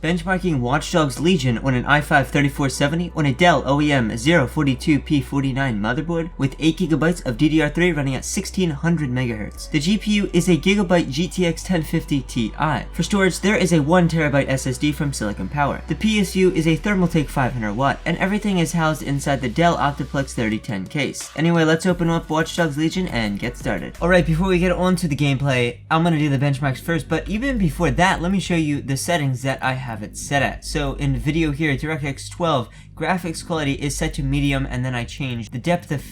Benchmarking Watch Dogs Legion on an i5-3470 on a Dell OEM 042P49 motherboard with 8GB of DDR3 running at 1600 MHz. The GPU is a Gigabyte GTX 1050 Ti. For storage, there is a 1TB SSD from Silicon Power. The PSU is a Thermaltake 500W, and everything is housed inside the Dell Optiplex 3010 case. Anyway, let's open up Watch Dogs Legion and get started. Alright, before we get on to the gameplay, I'm gonna do the benchmarks first, but even before that, let me show you the settings that I have it set at. So in the video here, DirectX 12, graphics quality is set to medium, and then I changed the depth of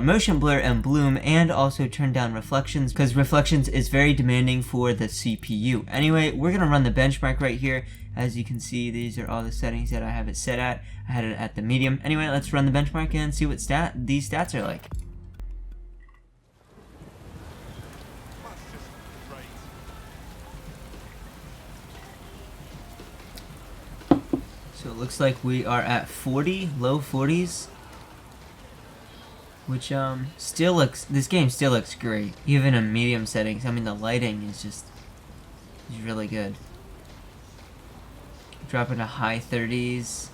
motion blur and bloom, and also turned down reflections, because reflections is very demanding for the CPU. Anyway, we're gonna run the benchmark right here. As you can see, these are all the settings that I have it set at. I had it at the medium. Anyway, let's run the benchmark and see what these stats are like. So it looks like we are at 40, low 40s, which still looks, this game still looks great, even in medium settings. I mean, the lighting is really good. Drop into high 30s.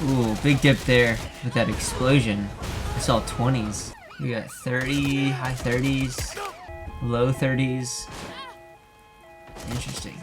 Ooh, big dip there with that explosion. It's all 20s. We got 30, high 30s, low 30s. Interesting.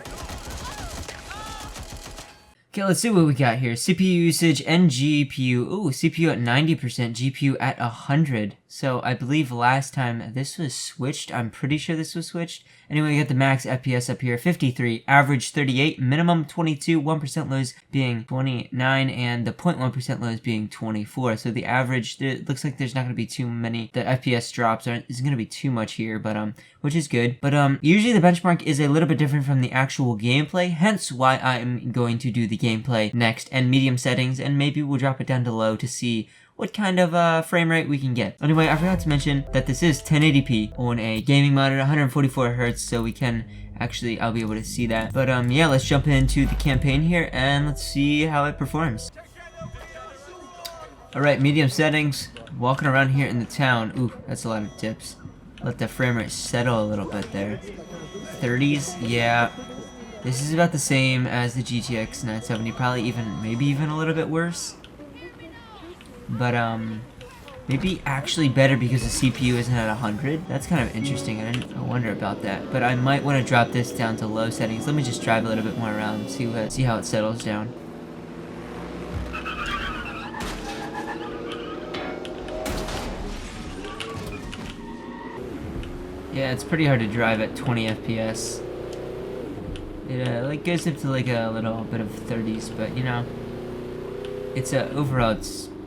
Okay, let's see what we got here. CPU usage and GPU. Ooh, CPU at 90%, GPU at 100. So I believe last time this was switched. I'm pretty sure this was switched. Anyway, we got the max FPS up here, 53, average 38, minimum 22, 1% lows being 29, and the 0.1% lows being 24. So the average, it looks like there's not going to be too many, the FPS drops isn't going to be too much here, but which is good. But usually the benchmark is a little bit different from the actual gameplay, hence why I'm going to do the gameplay next and medium settings, and maybe we'll drop it down to low to see what kind of frame rate we can get. Anyway, I forgot to mention that this is 1080p on a gaming monitor, 144 Hz, so we can actually, I'll be able to see that. But yeah, let's jump into the campaign here and let's see how it performs. Alright, medium settings, walking around here in the town. Ooh, that's a lot of dips. Let the frame rate settle a little bit there. 30s, yeah. This is about the same as the GTX 970, probably maybe even a little bit worse. But maybe actually better because the CPU isn't at 100. That's kind of interesting. I wonder about that. But I might want to drop this down to low settings. Let me just drive a little bit more around and see how it settles down. Yeah, it's pretty hard to drive at 20 FPS. It like goes up to like a little bit of 30s, but you know, it's overall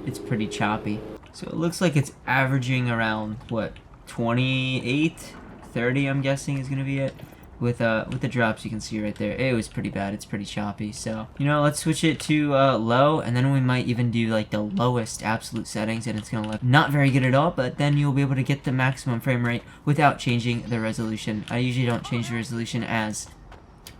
it's pretty choppy. So it looks like it's averaging around, what, 28, 30 I'm guessing is gonna be it. With the drops you can see right there. It was pretty bad, it's pretty choppy. So, you know, let's switch it to low, and then we might even do like the lowest absolute settings, and it's gonna look not very good at all, but then you'll be able to get the maximum frame rate without changing the resolution. I usually don't change the resolution, as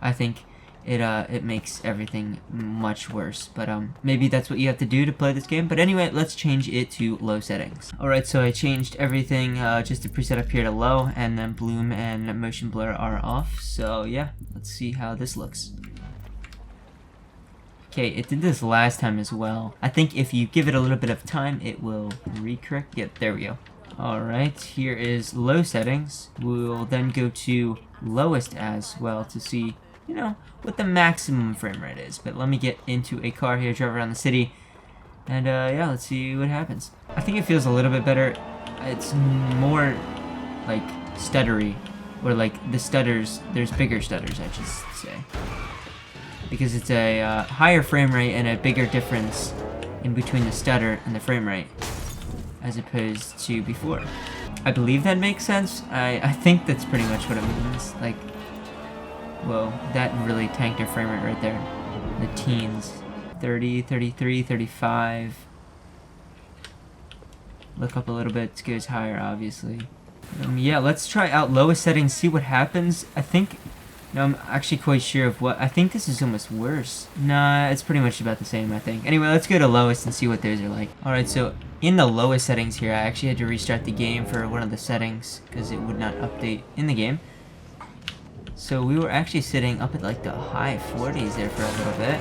I think it makes everything much worse, but maybe that's what you have to do to play this game. But anyway, let's change it to low settings. Alright, so I changed everything, just to preset up here to low, and then bloom and motion blur are off. So yeah, let's see how this looks. Okay, it did this last time as well. I think if you give it a little bit of time, it will recorrect. Yep, there we go. Alright, here is low settings. We'll then go to lowest as well to see, you know, what the maximum frame rate is. But let me get into a car here, drive around the city, and yeah, let's see what happens. I think it feels a little bit better. It's more like stuttery, or like the stutters, there's bigger stutters, I should say, because it's a higher frame rate and a bigger difference in between the stutter and the frame rate as opposed to before. I believe that makes sense. I think that's pretty much what it means. Like, whoa, that really tanked our frame rate right there. The teens. 30, 33, 35. Look up a little bit, it goes higher, obviously. Yeah, let's try out lowest settings, see what happens. I think No, I'm actually quite sure of what. I think this is almost worse. Nah, it's pretty much about the same, I think. Anyway, let's go to lowest and see what theirs are like. Alright, so in the lowest settings here, I actually had to restart the game for one of the settings because it would not update in the game. So we were actually sitting up at like the high 40s there for a little bit.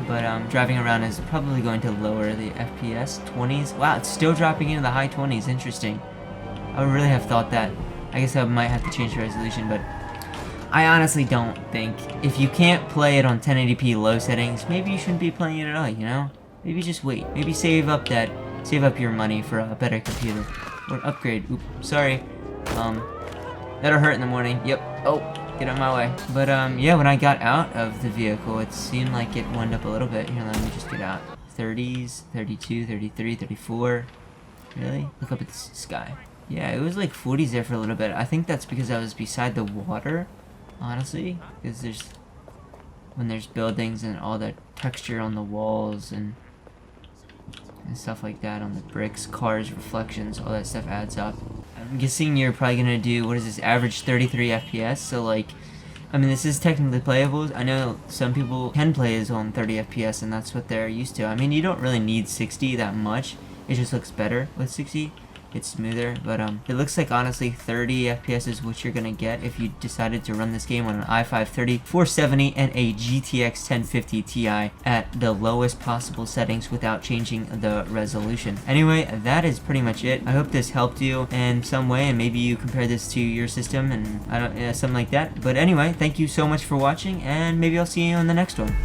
But driving around is probably going to lower the FPS. 20s. Wow, it's still dropping into the high 20s. Interesting. I would really have thought that. I guess I might have to change the resolution, but I honestly don't think if you can't play it on 1080p low settings, maybe you shouldn't be playing it at all, you know? Maybe just wait. Maybe save up your money for a better computer. Or upgrade. Oops, sorry. That'll hurt in the morning. Yep. Oh, get out of my way. But yeah, when I got out of the vehicle, it seemed like it went up a little bit. Here, let me just get out. 30s, 32, 33, 34. Really? Look up at the sky. Yeah, it was like 40s there for a little bit. I think that's because I was beside the water. Honestly, because when there's buildings and all that texture on the walls and stuff like that on the bricks, cars, reflections, all that stuff adds up. I'm guessing you're probably gonna do, what is this, average 33 FPS, so like, I mean, this is technically playable. I know some people can play as on 30 FPS and that's what they're used to. I mean, you don't really need 60 that much, it just looks better with 60. It's smoother, but it looks like honestly 30 FPS is what you're gonna get if you decided to run this game on an i5-3470 and a GTX 1050 Ti at the lowest possible settings without changing the resolution. Anyway, that is pretty much it. I hope this helped you in some way, and maybe you compare this to your system and something like that. But anyway, thank you so much for watching, and maybe I'll see you on the next one.